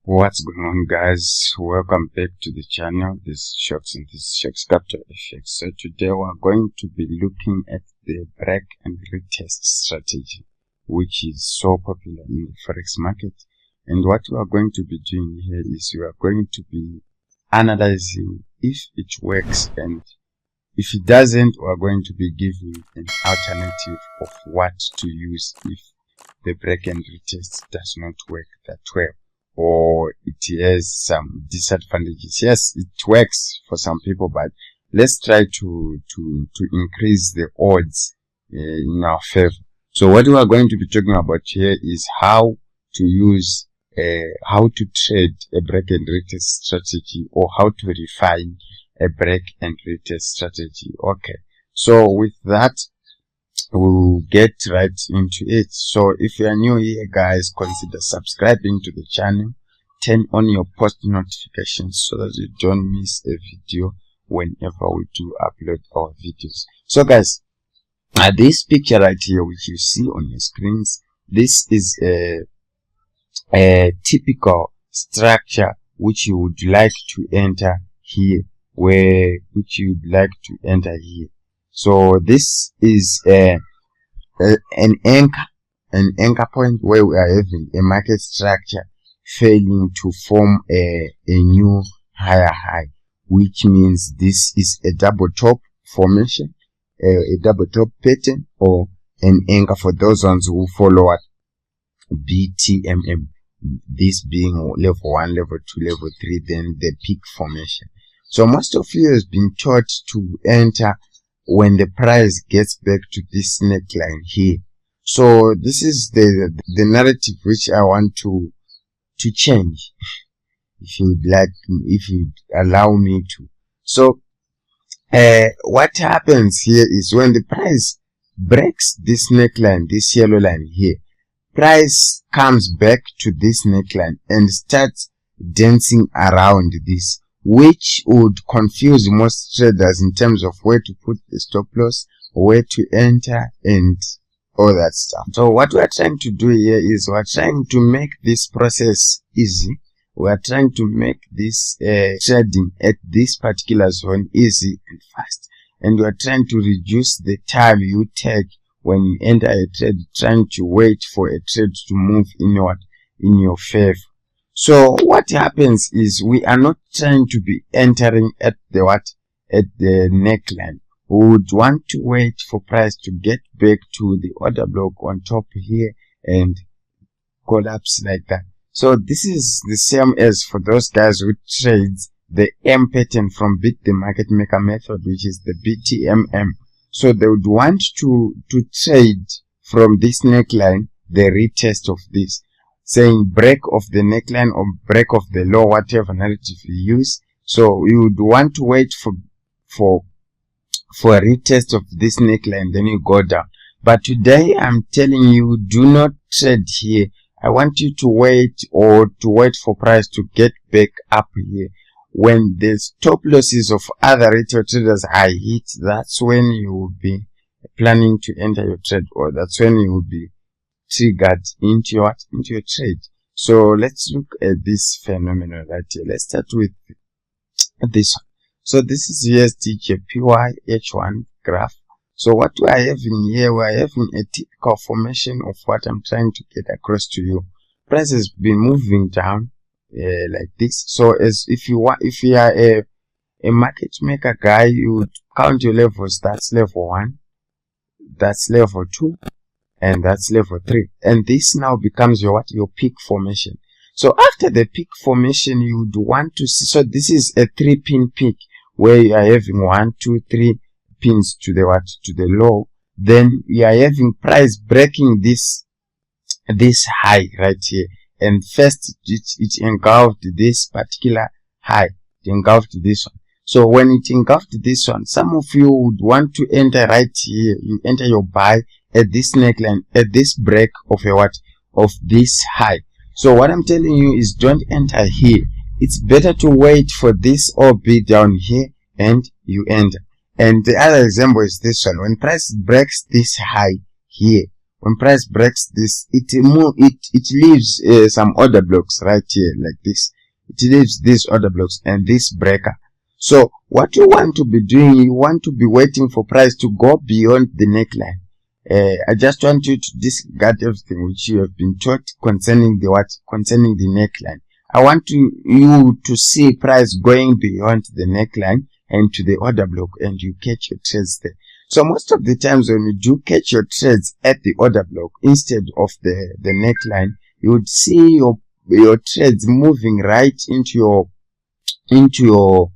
What's going on, guys? Welcome back to the channel. This is Shocks and this is ShocksCapital FX. So today we're going to be looking at the break and retest strategy, which is so popular in the Forex market. And what we are going to be doing here is we are going to be analyzing if it works, and if it doesn't, we are going to be giving an alternative of what to use if the break and retest does not work that well, or it has some disadvantages. Yes, it works for some people, but let's try to increase the odds in our favor. So what we are going to be talking about here is how to use how to trade a break and retest strategy, or how to refine a break and retest strategy. Okay, so with that, we'll get right into it. So if you are new here, guys, consider subscribing to the channel, turn on your post notifications so that you don't miss a video whenever we do upload our videos. So guys, this picture right here, which you see on your screens, this is a typical structure which you would like to enter here, So this is an anchor point where we are having a market structure failing to form a new higher high, which means this is a double top formation, a double top pattern, or an anchor for those ones who follow what BTMM, this being level 1, level 2, level 3, then the peak formation. So most of you has been taught to enter when the price gets back to this neckline here. So this is the narrative which I want to change, if you would like, if you allow me to. So what happens here is when the price breaks this neckline, this yellow line here, price comes back to this neckline and starts dancing around this, which would confuse most traders in terms of where to put the stop loss, where to enter, and all that stuff. So what we are trying to do here is we are trying to make this process easy. We are trying to make this trading at this particular zone easy and fast. And we are trying to reduce the time you take when you enter a trade, trying to wait for a trade to move in your favor. So what happens is we are not trying to be entering at the neckline. We would want to wait for price to get back to the order block on top here and collapse like that. So this is the same as for those guys who trades the M pattern from Beat the Market Maker method, which is the BTMM. So they would want to trade from this neckline the retest of this, saying break of the neckline or break of the low, whatever narrative you use. So you would want to wait for a retest of this neckline, then you go down. But today I'm telling you, do not trade here. I want you to wait for price to get back up here. When the stop losses of other retail traders are hit, that's when you will be planning to enter your trade, or that's when you will be triggered into your trade. So let's look at this phenomenon right here. Let's start with this one. So this is USD/JPY H1 graph. So what we are having here, we are having a typical formation of what I'm trying to get across to you. Price has been moving down like this. So as if you are a market maker guy, you would count your levels. That's level 1, that's level 2, and that's level 3. And this now becomes your peak formation. So after the peak formation, you would want to see, so this is a 3-pin peak where you are having 1, 2, 3 pins to the low. Then you are having price breaking this high right here, and first it engulfed this particular high, it engulfed this one. So when it engulfed this one, some of you would want to enter right here. You enter your buy at this neckline, at this break of this high. So what I'm telling you is, don't enter here. It's better to wait for this or be down here and you enter. And the other example is this one. When price breaks this high here, when price breaks this, it leaves some order blocks right here like this. It leaves these order blocks and this breaker. So what you want to be doing, you want to be waiting for price to go beyond the neckline. I just want you to disregard everything which you have been taught concerning the neckline. I want you to see price going beyond the neckline and to the order block, and you catch your trades there. So most of the times when you do catch your trades at the order block instead of the neckline, you would see your trades moving right into your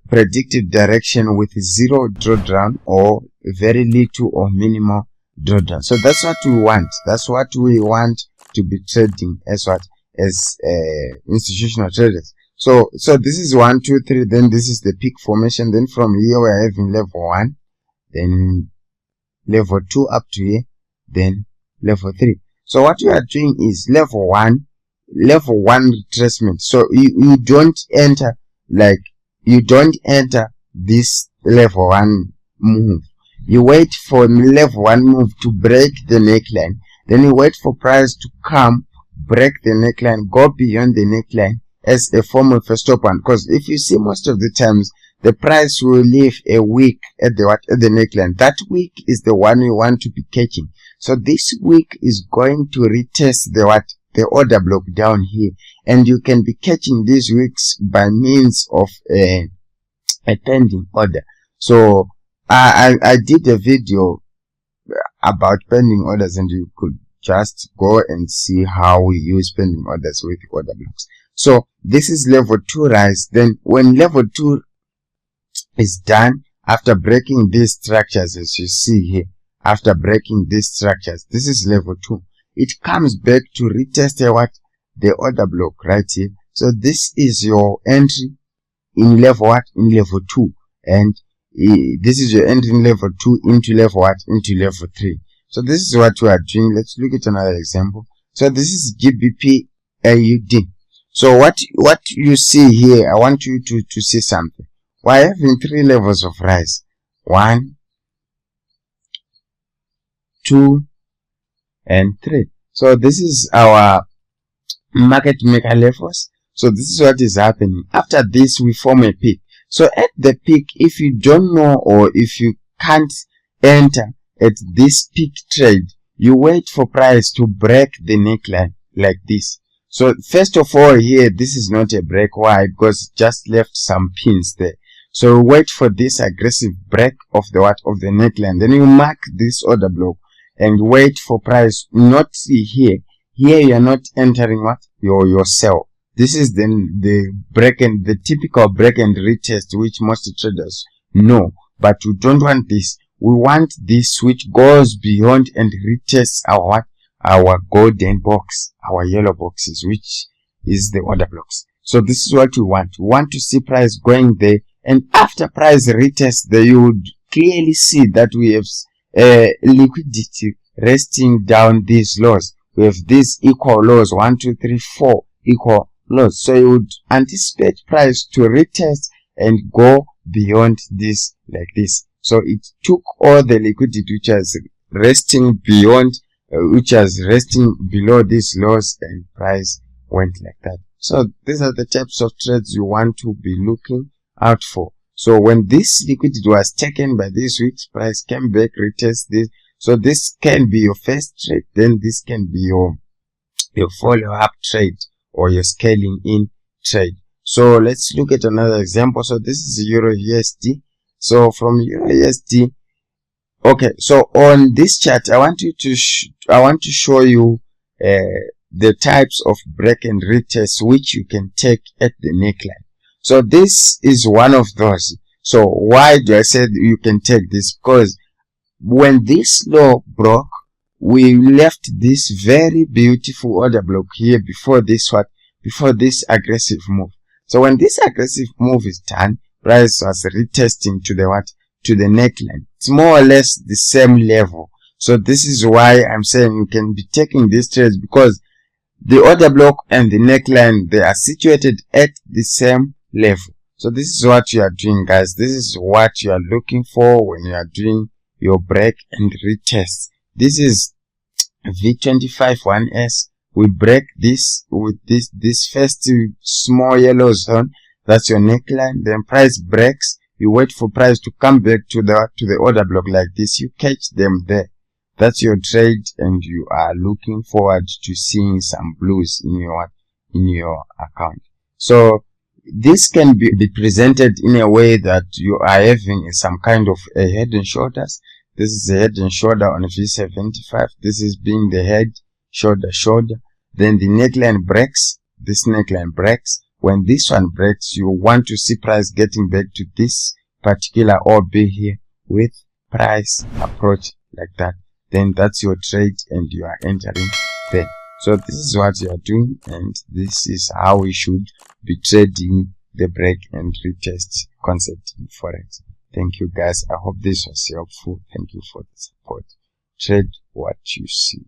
predicted direction with zero drawdown or very little or minimal drawdown. So that's what we want. That's what we want to be trading as institutional traders. So this is 1, 2, 3. Then this is the peak formation. Then from here we are having level 1, then level 2 up to here, then level 3. So what you are doing is level 1 retracement. So you don't enter this level 1 move. You wait for level 1 move to break the neckline. Then you wait for price to come, break the neckline, go beyond the neckline as a form of a stop one. Because if you see, most of the times the price will leave a wick at the neckline. That wick is the one you want to be catching. So this wick is going to retest the order block down here, and you can be catching these wicks by means of a pending order. So I did a video about pending orders, and you could just go and see how we use pending orders with order blocks. So this is level 2 rise. Then when level 2 is done, after breaking these structures, as you see here, after breaking these structures, this is level 2. It comes back to retest the order block right here. So this is your entry in level in level 2, and this is your entry in level 2 into level into level 3. So this is what we are doing. Let's look at another example. So this is GBP AUD. So what you see here, I want you to see something. We're having 3 levels of rise. 1, 2, and 3. So this is our market maker levels. So this is what is happening. After this, we form a peak. So at the peak, if you don't know or if you can't enter at this peak trade, you wait for price to break the neckline like this. So first of all, here, this is not a break. Why? Because it just left some pins there. So wait for this aggressive break of the neckline. Then you mark this order block and wait for price. Not see here. Here you are not entering your sell. This is then the break and the typical break and retest which most traders know. But we don't want this. We want this which goes beyond and retests our golden box, our yellow boxes, which is the order blocks. So this is what we want. We want to see price going there, and after price retest there, you would clearly see that we have liquidity resting down these lows. We have these equal lows, 1, 2, 3, 4 equal lows. So you would anticipate price to retest and go beyond this like this. So it took all the liquidity which is resting beyond, which is resting below these lows, and price went like that. So these are the types of trades you want to be looking out for. So when this liquidity was taken by this week's price came back, retest this. So this can be your first trade. Then this can be your follow-up trade or your scaling in trade. So let's look at another example. So this is Euro USD. So from Euro USD, okay. So on this chart, I want to show you the types of break and retest which you can take at the neckline. So this is one of those. So why do I say you can take this? Because when this low broke, we left this very beautiful order block here before this aggressive move. So when this aggressive move is done, price was retesting to the neckline. It's more or less the same level. So this is why I'm saying you can be taking these trades, because the order block and the neckline, they are situated at the same level. So this is what you are doing, guys. This is what you are looking for when you are doing your break and retest. This is V25 1S. We break this with this first small yellow zone. That's your neckline. Then price breaks. You wait for price to come back to the order block like this. You catch them there. That's your trade, and you are looking forward to seeing some blues in your account. So this can be presented in a way that you are having some kind of a head and shoulders. This is a head and shoulder on V75. This is being the head, shoulder. Then the neckline breaks. This neckline breaks. When this one breaks, you want to see price getting back to this particular OB here with price approach like that. Then that's your trade, and you are entering there. So this is what you are doing, and this is how we should be trading the break and retest concept in Forex. Thank you guys. I hope this was helpful. Thank you for the support. Trade what you see.